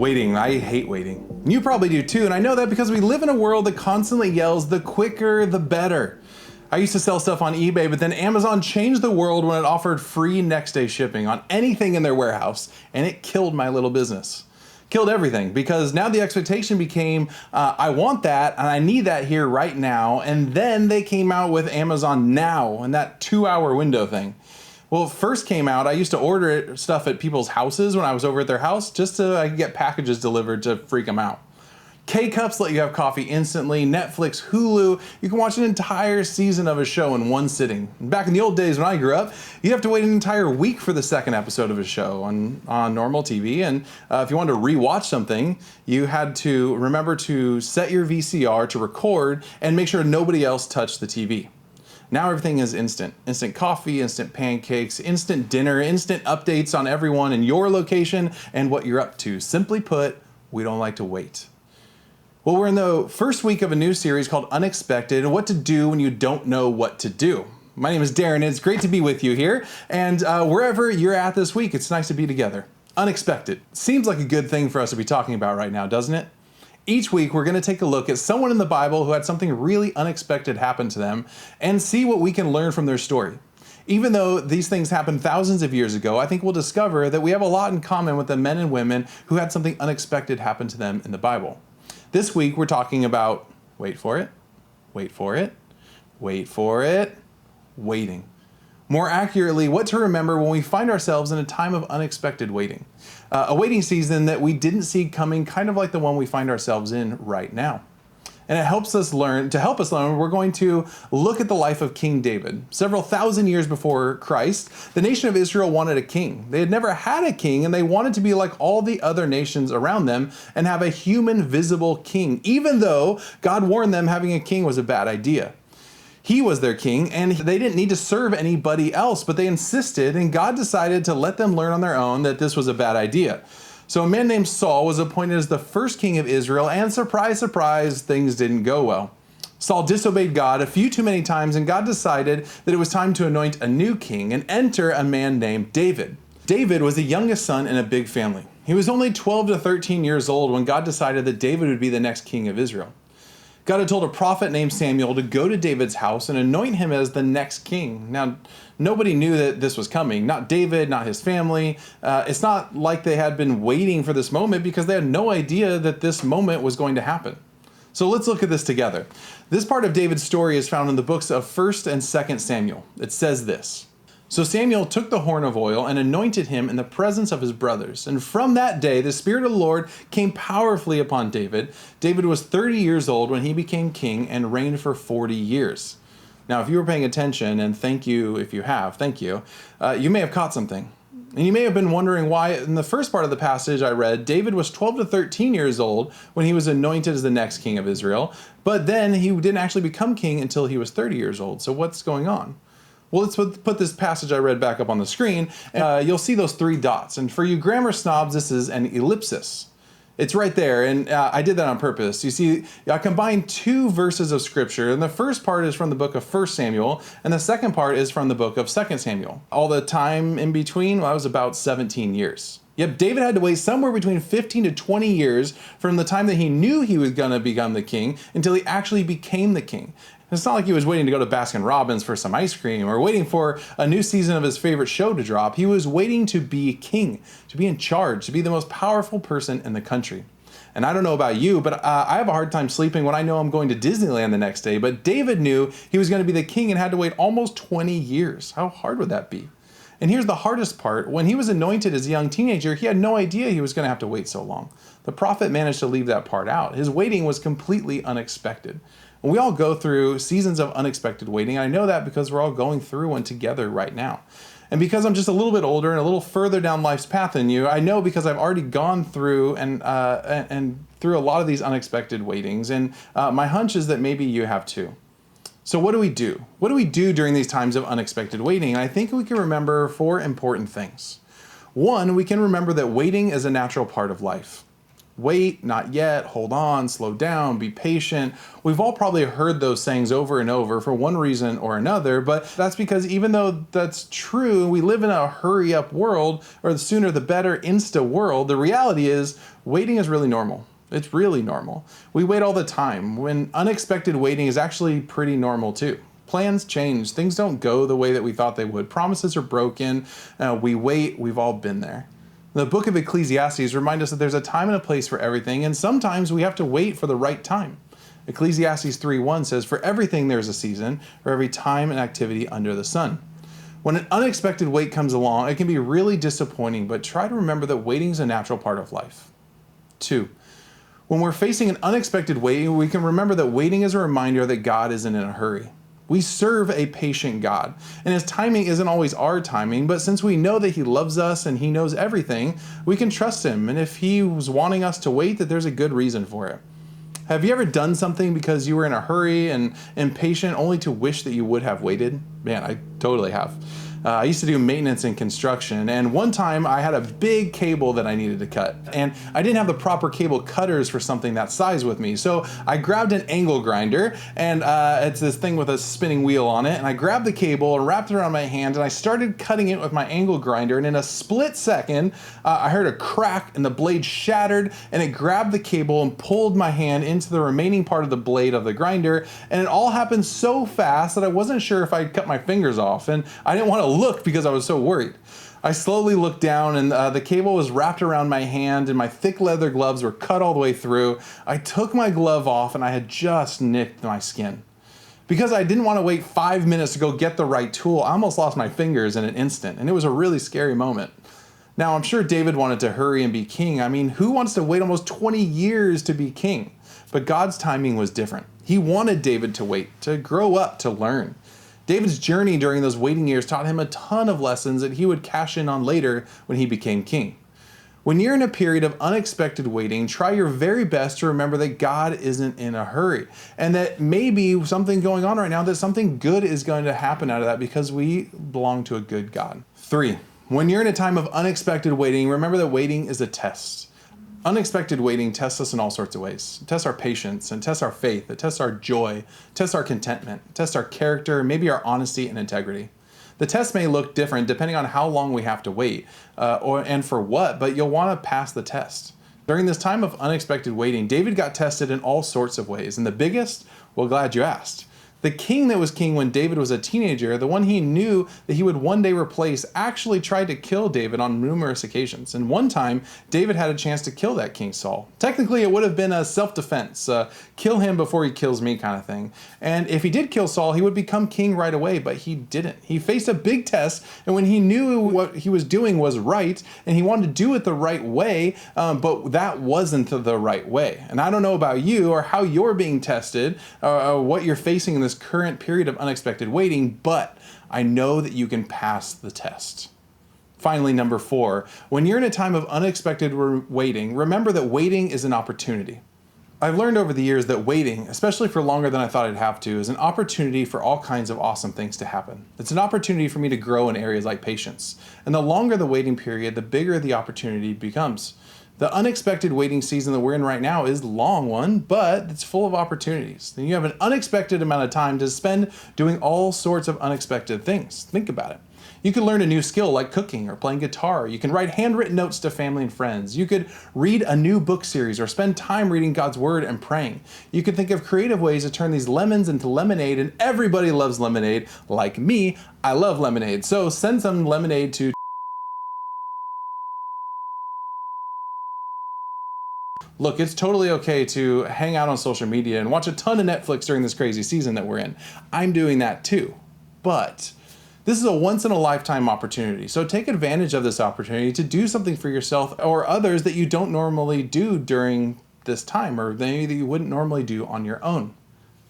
Waiting, I hate waiting. You probably do too, and I know that because we live in a world that constantly yells, the quicker, the better. I used to sell stuff on eBay, but then Amazon changed the world when it offered free next day shipping on anything in their warehouse, and it killed my little business. Killed everything, because now the expectation became, I want that, and I need that here right now, and then they came out with Amazon Now, and that 2-hour window thing. Well, it first came out, I used to order stuff at people's houses when I was over at their house, just so I could get packages delivered to freak them out. K-Cups let you have coffee instantly, Netflix, Hulu, you can watch an entire season of a show in one sitting. Back in the old days when I grew up, you'd have to wait an entire week for the second episode of a show on normal TV, and if you wanted to rewatch something, you had to remember to set your VCR to record and make sure nobody else touched the TV. Now everything is instant. Instant coffee, instant pancakes, instant dinner, instant updates on everyone in your location and what you're up to. Simply put, we don't like to wait. Well, we're in the first week of a new series called Unexpected, What to Do When You Don't Know What to Do. My name is Darren, and it's great to be with you here. And wherever you're at this week, it's nice to be together. Unexpected. Seems like a good thing for us to be talking about right now, doesn't it? Each week, we're going to take a look at someone in the Bible who had something really unexpected happen to them and see what we can learn from their story. Even though these things happened thousands of years ago, I think we'll discover that we have a lot in common with the men and women who had something unexpected happen to them in the Bible. This week, we're talking about, wait for it, wait for it, wait for it, waiting. More accurately, what to remember when we find ourselves in a time of unexpected waiting. A waiting season that we didn't see coming, kind of like the one we find ourselves in right now. And it helps us learn, we're going to look at the life of King David. Several thousand years before Christ, the nation of Israel wanted a king. They had never had a king, and they wanted to be like all the other nations around them and have a human, visible king, even though God warned them having a king was a bad idea. He was their king, and they didn't need to serve anybody else, but they insisted, and God decided to let them learn on their own that this was a bad idea. So a man named Saul was appointed as the first king of Israel, and surprise, surprise, things didn't go well. Saul disobeyed God a few too many times, and God decided that it was time to anoint a new king and enter a man named David. David was the youngest son in a big family. He was only 12 to 13 years old when God decided that David would be the next king of Israel. God had told a prophet named Samuel to go to David's house and anoint him as the next king. Now, nobody knew that this was coming. Not David, not his family. It's not like they had been waiting for this moment because they had no idea that this moment was going to happen. So let's look at this together. This part of David's story is found in the books of 1st and 2nd Samuel. It says this. So Samuel took the horn of oil and anointed him in the presence of his brothers. And from that day, the Spirit of the Lord came powerfully upon David. David was 30 years old when he became king and reigned for 40 years. Now, if you were paying attention, and thank you if you have, thank you, you may have caught something. And you may have been wondering why in the first part of the passage I read, David was 12 to 13 years old when he was anointed as the next king of Israel. But then he didn't actually become king until he was 30 years old. So what's going on? Well, let's put this passage I read back up on the screen. You'll see those 3 dots. And for you grammar snobs, this is an ellipsis. It's right there, and I did that on purpose. You see, I combined 2 verses of scripture, and the first part is from the book of 1 Samuel, and the second part is from the book of 2 Samuel. All the time in between, well, that was about 17 years. Yep, David had to wait somewhere between 15 to 20 years from the time that he knew he was going to become the king until he actually became the king. It's not like he was waiting to go to Baskin Robbins for some ice cream or waiting for a new season of his favorite show to drop. He was waiting to be king, to be in charge, to be the most powerful person in the country. And I don't know about you, but I have a hard time sleeping when I know I'm going to Disneyland the next day. But David knew he was going to be the king and had to wait almost 20 years. How hard would that be? And here's the hardest part. When he was anointed as a young teenager, he had no idea he was going to have to wait so long. The prophet managed to leave that part out. His waiting was completely unexpected. And we all go through seasons of unexpected waiting. And I know that because we're all going through one together right now. And because I'm just a little bit older and a little further down life's path than you, I know because I've already gone through and through a lot of these unexpected waitings. And my hunch is that maybe you have too. So what do we do? What do we do during these times of unexpected waiting? And I think we can remember 4 important things. 1, we can remember that waiting is a natural part of life. Wait, not yet, hold on, slow down, be patient. We've all probably heard those sayings over and over for one reason or another, but that's because even though that's true, we live in a hurry up world, or the sooner the better insta world, the reality is waiting is really normal. It's really normal. We wait all the time, when unexpected waiting is actually pretty normal too. Plans change, things don't go the way that we thought they would, promises are broken, we wait, we've all been there. The book of Ecclesiastes reminds us that there's a time and a place for everything, and sometimes we have to wait for the right time. Ecclesiastes 3:1 says, "For everything there's a season, for every time and activity under the sun." When an unexpected wait comes along, it can be really disappointing, but try to remember that waiting is a natural part of life. 2, when we're facing an unexpected wait, we can remember that waiting is a reminder that God isn't in a hurry. We serve a patient God, and his timing isn't always our timing, but since we know that he loves us and he knows everything, we can trust him. And if he was wanting us to wait, that there's a good reason for it. Have you ever done something because you were in a hurry and impatient only to wish that you would have waited? Man, I totally have. I used to do maintenance and construction, and one time I had a big cable that I needed to cut, and I didn't have the proper cable cutters for something that size with me. So I grabbed an angle grinder, and it's this thing with a spinning wheel on it, and I grabbed the cable and wrapped it around my hand, and I started cutting it with my angle grinder, and in a split second, I heard a crack, and the blade shattered, and it grabbed the cable and pulled my hand into the remaining part of the blade of the grinder, and it all happened so fast that I wasn't sure if I'd cut my fingers off, and I didn't want to look because I was so worried. I slowly looked down, and the cable was wrapped around my hand, and my thick leather gloves were cut all the way through. I took my glove off, and I had just nicked my skin. Because I didn't want to wait 5 minutes to go get the right tool, I almost lost my fingers in an instant, and it was a really scary moment. Now, I'm sure David wanted to hurry and be king. I mean, who wants to wait almost 20 years to be king? But God's timing was different. He wanted David to wait, to grow up, to learn. David's journey during those waiting years taught him a ton of lessons that he would cash in on later when he became king. When you're in a period of unexpected waiting, try your very best to remember that God isn't in a hurry, and that maybe something going on right now, that something good is going to happen out of that because we belong to a good God. 3, when you're in a time of unexpected waiting, remember that waiting is a test. Unexpected waiting tests us in all sorts of ways. It tests our patience and tests our faith. It tests our joy, tests our contentment, tests our character, maybe our honesty and integrity. The test may look different depending on how long we have to wait and for what, but you'll want to pass the test. During this time of unexpected waiting, David got tested in all sorts of ways. And the biggest, well, glad you asked. The king that was king when David was a teenager, the one he knew that he would one day replace, actually tried to kill David on numerous occasions. And one time, David had a chance to kill that King Saul. Technically, it would have been a self-defense, kill him before he kills me kind of thing. And if he did kill Saul, he would become king right away, but he didn't. He faced a big test, and when he knew what he was doing was right, and he wanted to do it the right way, but that wasn't the right way. And I don't know about you or how you're being tested, or what you're facing in this current period of unexpected waiting, but I know that you can pass the test. Finally, number 4, when you're in a time of unexpected waiting, remember that waiting is an opportunity. I've learned over the years that waiting, especially for longer than I thought I'd have to, is an opportunity for all kinds of awesome things to happen. It's an opportunity for me to grow in areas like patience. And the longer the waiting period, the bigger the opportunity becomes. The unexpected waiting season that we're in right now is a long one, but it's full of opportunities. And you have an unexpected amount of time to spend doing all sorts of unexpected things. Think about it. You could learn a new skill like cooking or playing guitar. You can write handwritten notes to family and friends. You could read a new book series or spend time reading God's word and praying. You could think of creative ways to turn these lemons into lemonade, and everybody loves lemonade. Like me, I love lemonade. So send some lemonade to Look, it's totally okay to hang out on social media and watch a ton of Netflix during this crazy season that we're in. I'm doing that too. But this is a once-in-a-lifetime opportunity. So take advantage of this opportunity to do something for yourself or others that you don't normally do during this time, or maybe that you wouldn't normally do on your own.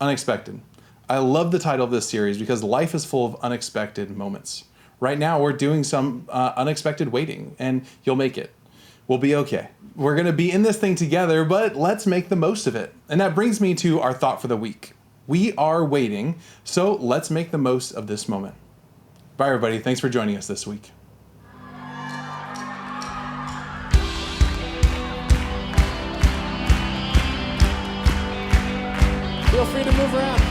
Unexpected. I love the title of this series because life is full of unexpected moments. Right now, we're doing some unexpected waiting, and you'll make it. We'll be okay. We're going to be in this thing together, but let's make the most of it. And that brings me to our thought for the week. We are waiting, so let's make the most of this moment. Bye, everybody. Thanks for joining us this week. Feel free to move around.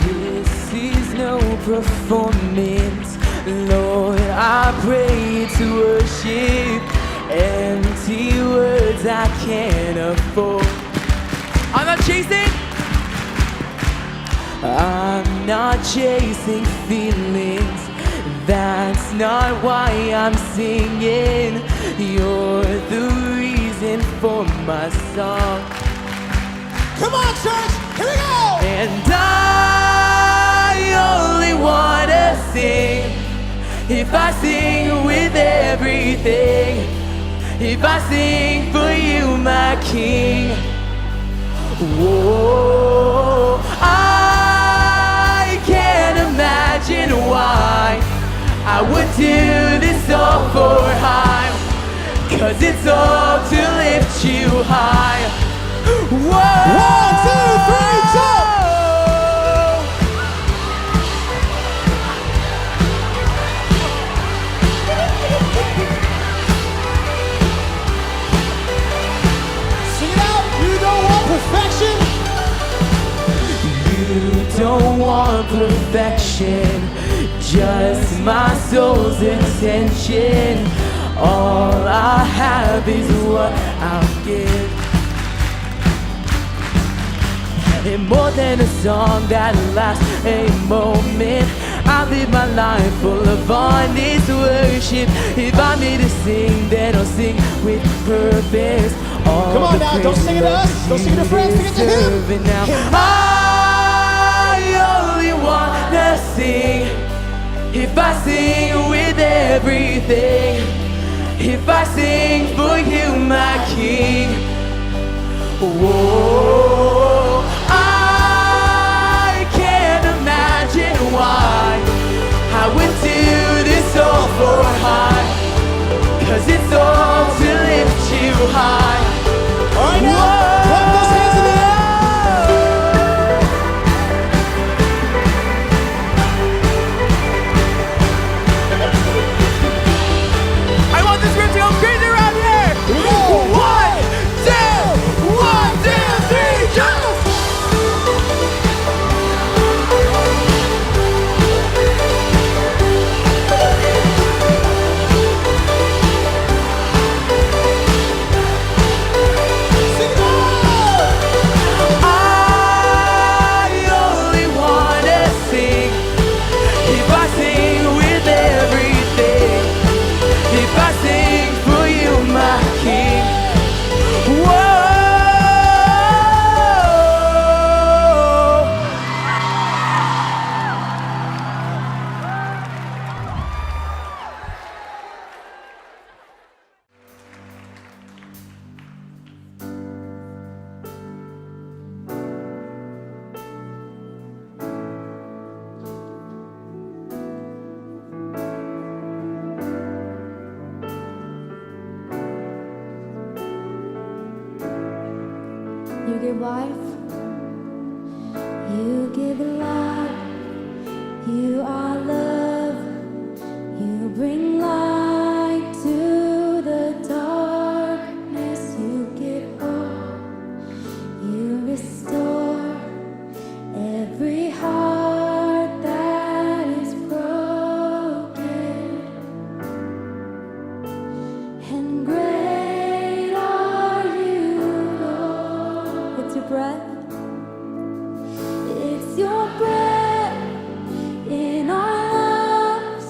This is no performance, Lord, I pray to worship. Empty words I can't afford. I'm not chasing feelings. That's not why I'm singing. You're the reason for my song. Come on, church, here we go! And I only wanna sing. If I sing with everything, if I sing for you, my King. Whoa, I can't imagine why I would do this all for high, 'cause it's all to lift you high. Whoa. 1, 2, 3, jump! Sing it out. You don't want perfection. You don't want perfection, just my soul's intention. All I have is what I'll give. And more than a song that lasts a moment, I live my life full of honest worship. If I'm here to sing, then I'll sing with purpose. All Come on now, don't sing it to us. Don't sing it to friends, sing it to him. Now, I only wanna sing. If I sing with everything, if I sing for you, my King. Whoa, I can't imagine why I would do this all for high, 'cause it's all to lift you high. All right, now, clap those hands in the air. I want this group to go crazy around here. Here we go. 1, 2, 1, 2, 3, jump! Sing it out. I only wanna sing. If I sing with everything, if I sing for you, my King. Whoa. You give life, you give life, you are love, you bring light to the darkness, you give hope, you restore every heart that is broken, and great are you, Lord. It's your breath. It's your breath in our lungs.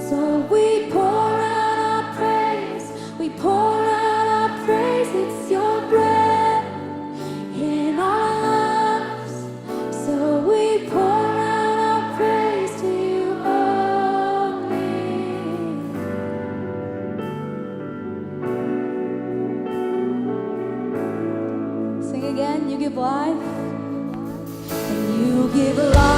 So we pour out our praise. We pour out our praise. It's your breath in our lungs. So we pour out our praise to you only. Sing again. You give life. And you give life.